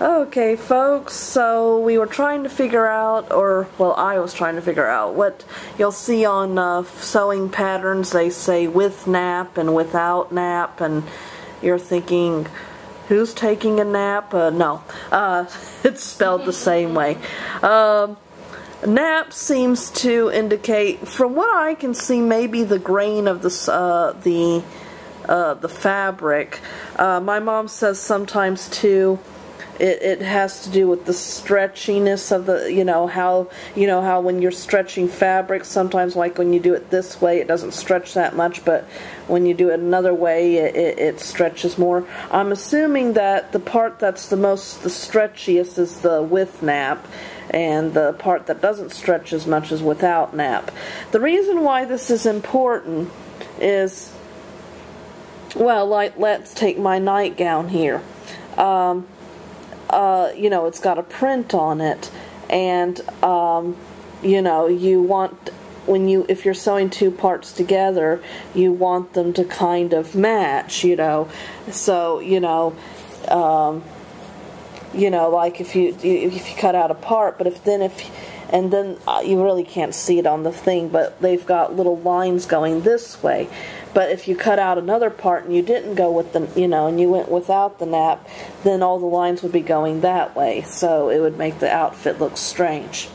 Okay, folks, so we were trying to figure out, or, well, I was trying to figure out what you'll see on sewing patterns. They say with nap and without nap, and you're thinking, who's taking a nap? No, it's spelled the same way. Nap seems to indicate, from what I can see, maybe the grain of the fabric. My mom says sometimes too, it has to do with the stretchiness of the, how when you're stretching fabric, sometimes like when you do it this way, it doesn't stretch that much, but when you do it another way, it stretches more. I'm assuming that the part that's the stretchiest is the with nap, and the part that doesn't stretch as much is without nap. The reason why this is important is, well, like, let's take my nightgown here. It's got a print on it, and you want, if you're sewing two parts together, you want them to kind of match, so like if you cut out a part, but if you really can't see it on the thing, but they've got little lines going this way. But if you cut out another part and you didn't go with the, and you went without the nap, then all the lines would be going that way. So it would make the outfit look strange.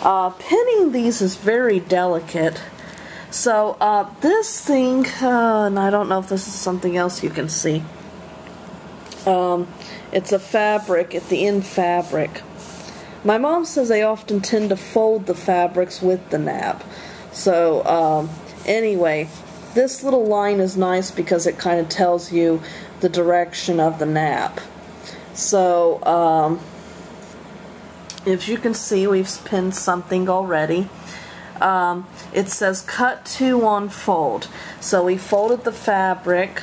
Pinning these is very delicate. So this thing, and I don't know if this is something else you can see. It's a fabric, it's the end fabric. My mom says they often tend to fold the fabrics with the nap. So anyway, this little line is nice because it kind of tells you the direction of the nap. So, as you can see, we've pinned something already. It says cut 2 on fold. So we folded the fabric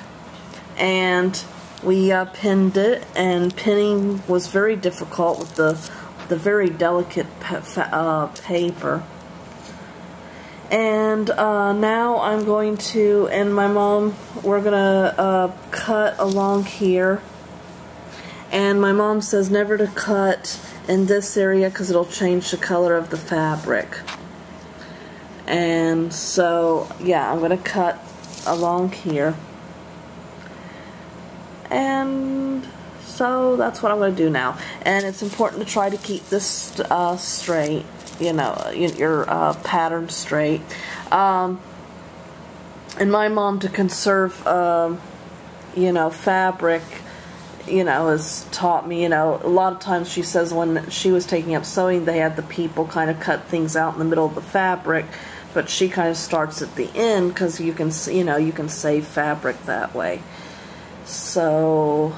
and we pinned it, and pinning was very difficult with the very delicate paper. And now I'm going to, and my mom, we're going to cut along here. And my mom says never to cut in this area because it'll change the color of the fabric. And so, yeah, I'm going to cut along here. And so that's what I'm going to do now. And it's important to try to keep this straight. Your pattern straight. And my mom, to conserve, fabric, has taught me, a lot of times she says when she was taking up sewing, they had the people kind of cut things out in the middle of the fabric, but she kind of starts at the end because you can, you can save fabric that way. So,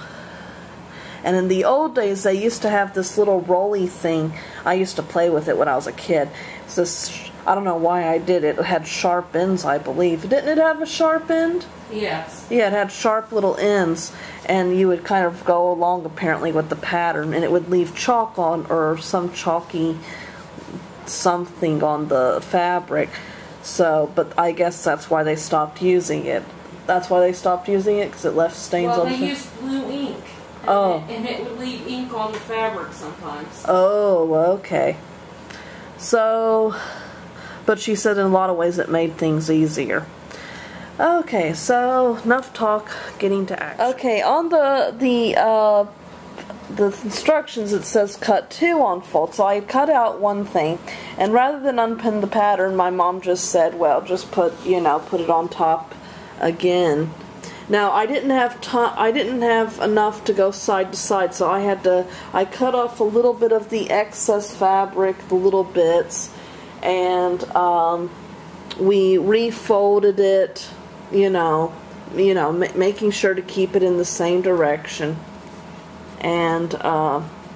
and in the old days, they used to have this little rolly thing. I used to play with it when I was a kid. It's this, I don't know why I did it. It had sharp ends, I believe. Didn't it have a sharp end? Yes. Yeah, it had sharp little ends, and you would kind of go along, apparently, with the pattern, and it would leave chalk on, or some chalky something on the fabric. So, but I guess that's why they stopped using it. That's why they stopped using it, because it left stains on the fabric. Well, they used blue ink. And it would leave ink on the fabric sometimes. Oh, okay. So, but she said in a lot of ways it made things easier. Okay, so enough talk, getting to action. Okay, on the instructions it says cut 2 on fold. So I cut out one thing, and rather than unpin the pattern, my mom just said, well, just put it on top again. Now I didn't have enough to go side to side, so I cut off a little bit of the excess fabric, the little bits, and we refolded it, making sure to keep it in the same direction. And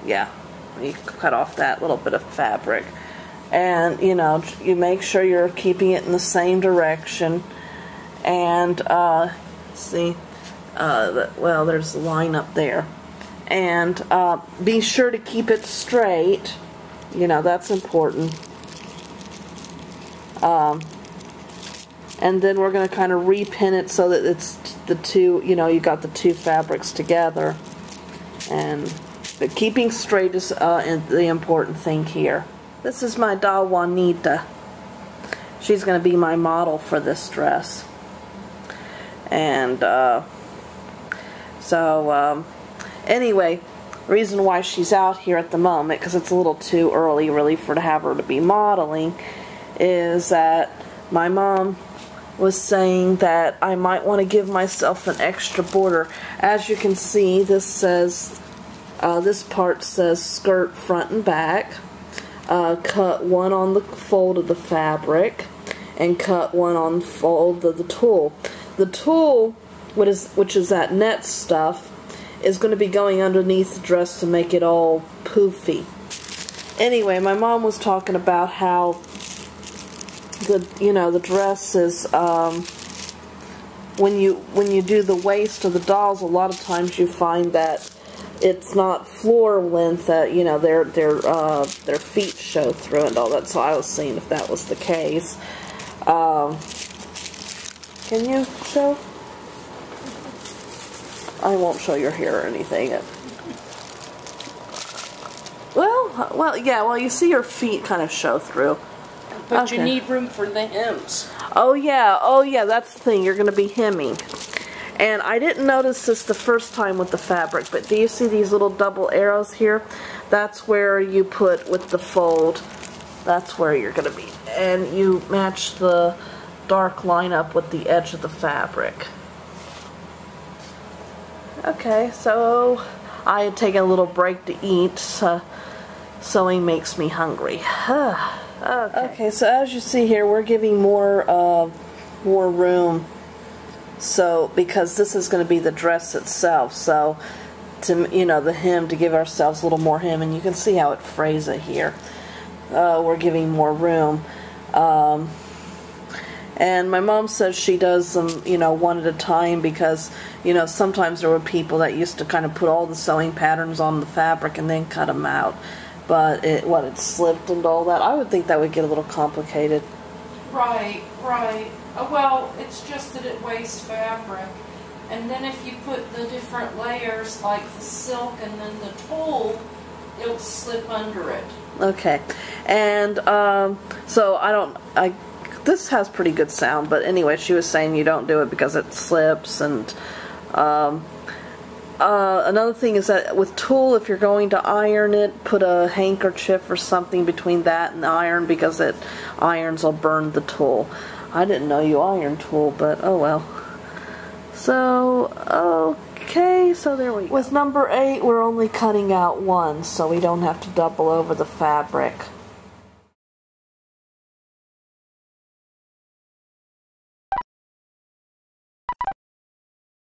yeah, we cut off that little bit of fabric, and you make sure you're keeping it in the same direction. And see, well, there's a line up there, and be sure to keep it straight. That's important. And then we're going to kind of repin it so that it's the two, you got the two fabrics together. And But keeping straight is the important thing here. This is my doll Juanita. She's going to be my model for this dress. And anyway, reason why she's out here at the moment, because it's a little too early really to have her to be modeling, is that my mom was saying that I might want to give myself an extra border. As you can see, this says, this part says skirt front and back. Cut one on the fold of the fabric and cut one on the fold of the tulle. The tulle, which is that net stuff, is going to be going underneath the dress to make it all poofy. Anyway, my mom was talking about how the dress is when you do the waist of the dolls, a lot of times you find that it's not floor length, that their feet show through and all that. So I was seeing if that was the case. Can you show? I won't show your hair or anything. Well, yeah. Well, you see your feet kind of show through. But okay. You need room for the hems. Oh yeah. That's the thing. You're going to be hemming. And I didn't notice this the first time with the fabric, but do you see these little double arrows here? That's where you put with the fold. That's where you're going to be. And you match the dark line up with the edge of the fabric. Okay, so I had taken a little break to eat. Sewing makes me hungry. Okay, so as you see here, we're giving more room. So, because this is going to be the dress itself, so to the hem, to give ourselves a little more hem, and you can see how it frays it here. We're giving more room. And my mom says she does them, one at a time, because, sometimes there were people that used to kind of put all the sewing patterns on the fabric and then cut them out. But it slipped and all that. I would think that would get a little complicated. Right. Well, it's just that it weighs fabric. And then if you put the different layers, like the silk and then the tulle, it'll slip under it. Okay. And so this has pretty good sound, but anyway, she was saying you don't do it because it slips. And another thing is that with tulle, if you're going to iron it, put a handkerchief or something between that and the iron, because irons will burn the tulle. I didn't know you ironed tulle, but oh well. So, okay, so there we go. With number 8, we're only cutting out one, so we don't have to double over the fabric.